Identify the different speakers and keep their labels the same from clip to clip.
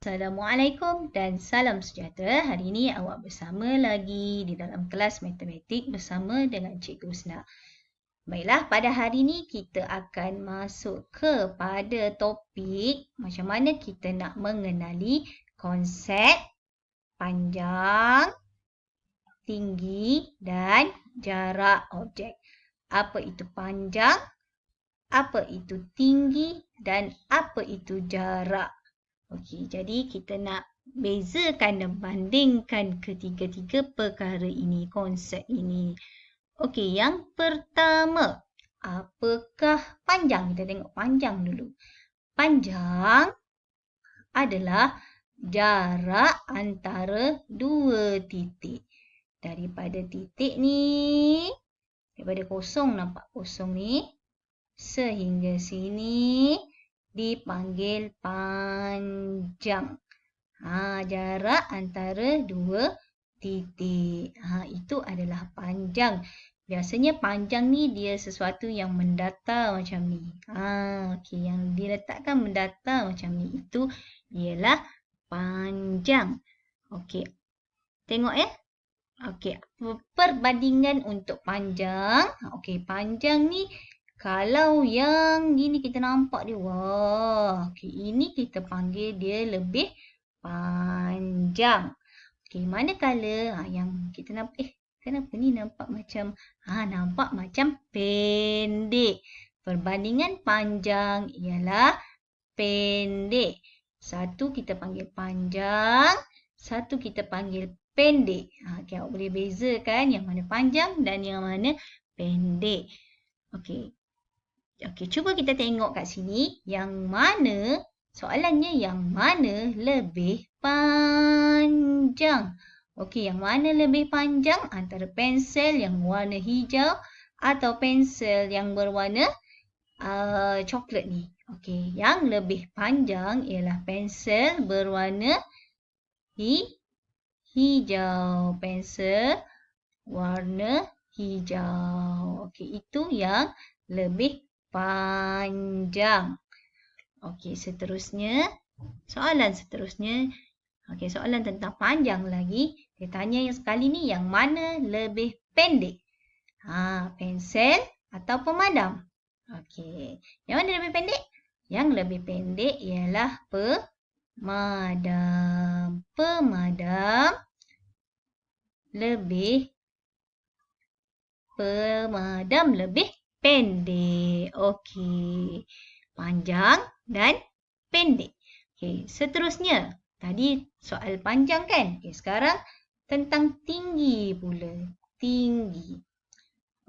Speaker 1: Assalamualaikum dan salam sejahtera. Hari ini awak bersama lagi di dalam kelas matematik bersama dengan Cikgu Husna. Baiklah, pada hari ini kita akan masuk kepada topik macam mana kita nak mengenali konsep panjang, tinggi dan jarak objek. Apa itu panjang, apa itu tinggi dan apa itu jarak. Okey, jadi kita nak bezakan dan bandingkan ketiga-tiga perkara ini, konsep ini. Okey, yang pertama, apakah panjang? Kita tengok panjang dulu. Panjang adalah jarak antara dua titik. Daripada titik ni, daripada kosong, nampak kosong ni, sehingga sini, dipanggil panjang. Jarak antara dua titik. Itu adalah panjang. Biasanya panjang ni dia sesuatu yang mendatar macam ni. Okey, yang diletakkan mendatar macam ni. Itu ialah panjang. Okey, tengok ya. Okey, perbandingan untuk panjang. Okey, panjang ni kalau yang gini kita nampak dia, wah, okay, ini kita panggil dia lebih panjang. Okey, manakala yang kita nampak, kenapa ni nampak macam, nampak macam pendek. Perbandingan panjang ialah pendek. Satu kita panggil panjang, satu kita panggil pendek. Okay, awak boleh bezakan yang mana panjang dan yang mana pendek. Okey. Okey, cuba kita tengok kat sini yang mana, soalannya yang mana lebih panjang. Okey, yang mana lebih panjang antara pensel yang warna hijau atau pensel yang berwarna coklat ni. Okey, yang lebih panjang ialah pensel berwarna hijau. Pensel warna hijau. Okey, itu yang lebih panjang. Okey, seterusnya, soalan seterusnya. Okey, soalan tentang panjang lagi. Dia tanya yang sekali ni yang mana lebih pendek? Pensel atau pemadam? Okey, yang mana lebih pendek? Yang lebih pendek ialah pemadam. Pemadam lebih pendek. Okey. Panjang dan pendek. Okey, seterusnya. Tadi soal panjang kan? Okey, sekarang tentang tinggi pula. Tinggi.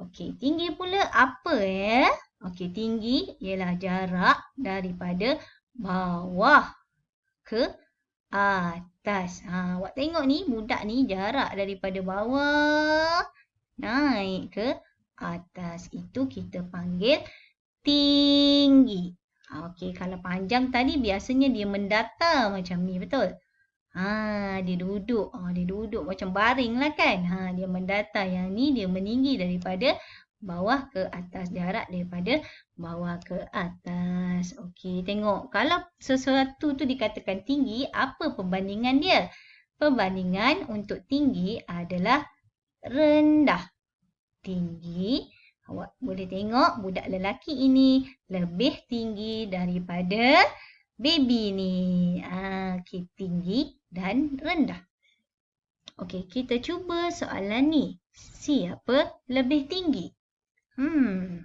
Speaker 1: Okey, tinggi pula apa ya? Okey, tinggi ialah jarak daripada bawah ke atas. Awak tengok ni, budak ni jarak daripada bawah naik ke atas. Itu kita panggil tinggi. Okey, kalau panjang tadi biasanya dia mendatar macam ni, betul? Dia duduk. Dia duduk macam baring lah kan? Dia mendatar. Yang ni dia meninggi daripada bawah ke atas. Jarak daripada bawah ke atas. Okey, tengok. Kalau sesuatu tu dikatakan tinggi, apa perbandingan dia? Perbandingan untuk tinggi adalah rendah. Tinggi, awak boleh tengok budak lelaki ini lebih tinggi daripada baby ni. Okey, tinggi dan rendah. Okey, kita cuba soalan ni. Siapa lebih tinggi?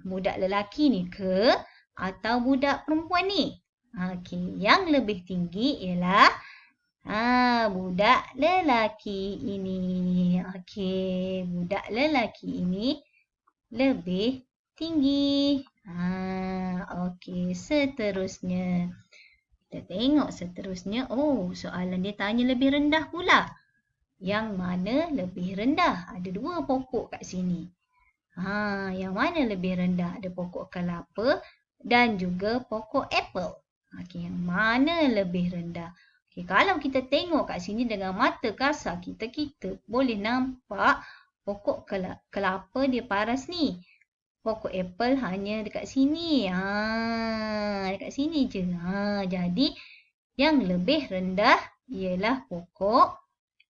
Speaker 1: Budak lelaki ni ke atau budak perempuan ni? Okey, yang lebih tinggi ialah budak lelaki ini. Okey, budak lelaki ini lebih tinggi. Okey, seterusnya. Kita tengok seterusnya. Soalan dia tanya lebih rendah pula. Yang mana lebih rendah? Ada dua pokok kat sini. Yang mana lebih rendah? Ada pokok kelapa dan juga pokok apple. Okey, yang mana lebih rendah? Okey, kalau kita tengok kat sini dengan mata kasar kita boleh nampak pokok kelapa dia paras ni. Pokok apple hanya dekat sini. Dekat sini je. Jadi Yang lebih rendah ialah pokok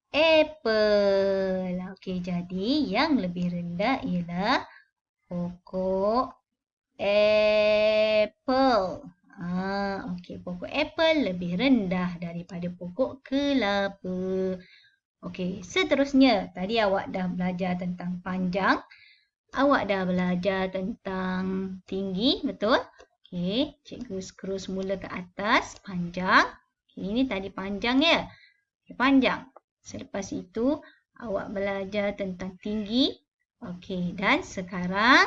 Speaker 1: apple. Okey, jadi yang lebih rendah ialah pokok apple. Okey, pokok apple lebih rendah daripada pokok kelapa. Okey, seterusnya. Tadi awak dah belajar tentang panjang. Awak dah belajar tentang tinggi, betul? Okey, cikgu scroll semula ke atas. Panjang. Okay, ini tadi panjang ya. Okay, panjang. Selepas itu, awak belajar tentang tinggi. Okey, dan sekarang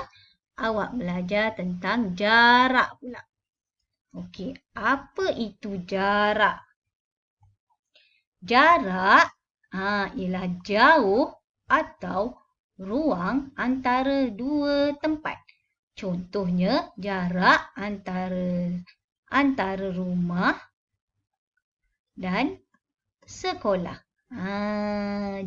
Speaker 1: awak belajar tentang jarak pula. Okey, apa itu jarak? Jarak ialah jauh atau ruang antara dua tempat. Contohnya, jarak antara rumah dan sekolah.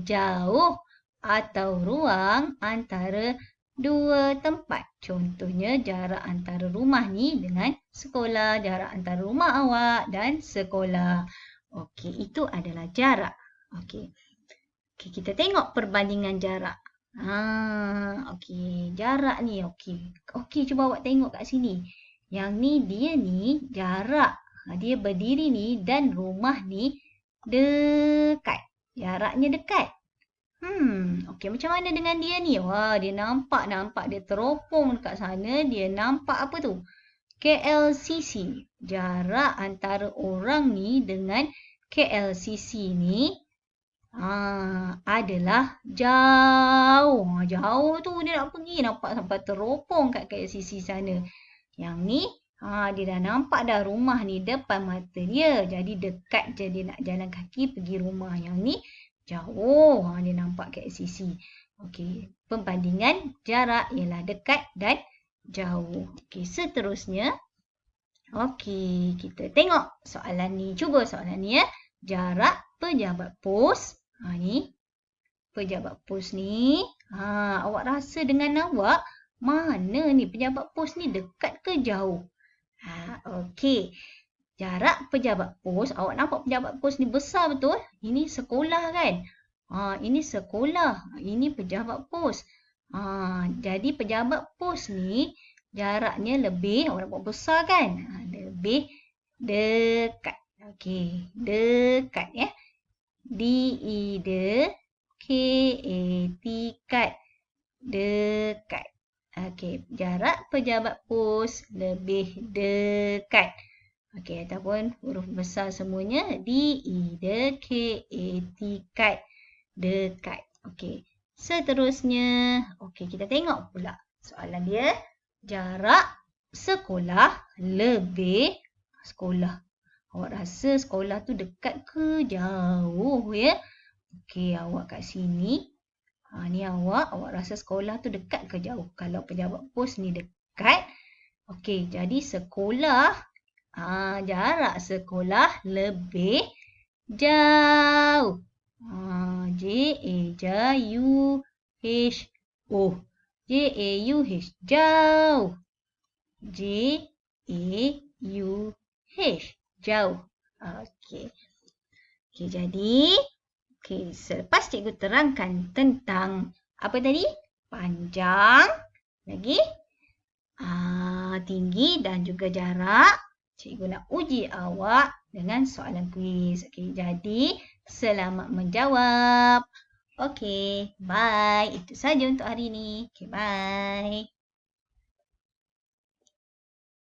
Speaker 1: Jauh atau ruang antara dua tempat. Contohnya jarak antara rumah ni dengan sekolah. Jarak antara rumah awak dan sekolah. Okey, itu adalah jarak. Okey. Okey, kita tengok perbandingan jarak. Okey, jarak ni okey. Okey, cuba awak tengok kat sini. Yang ni dia ni jarak. Dia berdiri ni dan rumah ni dekat. Jaraknya dekat. Okey, macam mana dengan dia ni? Wah, dia nampak dia teropong dekat sana. Dia nampak apa tu? KLCC. Jarak antara orang ni dengan KLCC ni adalah jauh. Jauh tu dia nak pergi. Nampak sampai teropong kat KLCC sana. Yang ni dia dah nampak dah rumah ni depan mata dia. Jadi dekat je dia nak jalan kaki pergi rumah. Yang ni jauh. Dia nampak KLCC. Okey, perbandingan jarak ialah dekat dan jauh. Okey, seterusnya. Okey, kita tengok soalan ni. Cuba soalan ni ya. Jarak pejabat pos. Ni pejabat pos ni. Awak rasa dengan awak mana ni pejabat pos ni dekat ke jauh? Okey. Jarak pejabat pos, awak nampak pejabat pos ni besar betul? Ini sekolah kan? Ini sekolah. Ini pejabat pos. Jadi pejabat pos ni jaraknya lebih, awak nampak besar kan? Lebih dekat. Okey, dekat ya. D-E-D-K-A-T, kat. Dekat. Okey, jarak pejabat pos lebih dekat. Okey, ataupun huruf besar semuanya. D-E-D-K-A-T, kat. Dekat. Okey, seterusnya. Okey, kita tengok pula soalan dia. Jarak sekolah lebih sekolah. Awak rasa sekolah tu dekat ke jauh ya? Okey, awak kat sini. Ni awak rasa sekolah tu dekat ke jauh? Kalau pejabat pos ni dekat. Okey, jadi sekolah. Jarak sekolah lebih jauh. J-A-U-H-O. J-A-U-H. Jauh. J-A-U-H. Jauh. Okey. Okey, jadi selepas cikgu terangkan tentang apa tadi? Panjang, lagi tinggi dan juga jarak. Cikgu nak uji awak dengan soalan kuis. Okey, jadi selamat menjawab. Okey, bye. Itu saja untuk hari ini. Okey, bye.